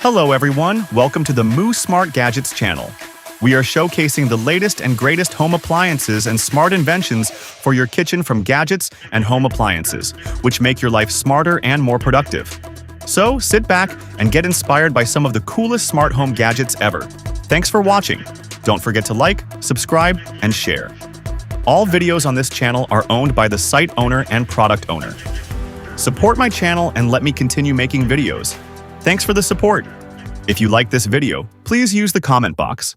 Hello everyone, welcome to the Moo Smart Gadgets channel. We are showcasing the latest and greatest home appliances and smart inventions for your kitchen from gadgets and home appliances, which make your life smarter and more productive. So sit back and get inspired by some of the coolest smart home gadgets ever. Thanks for watching. Don't forget to like, subscribe, and share. All videos on this channel are owned by the site owner and product owner. Support my channel and let me continue making videos. Thanks for the support. If you like this video, please use the comment box.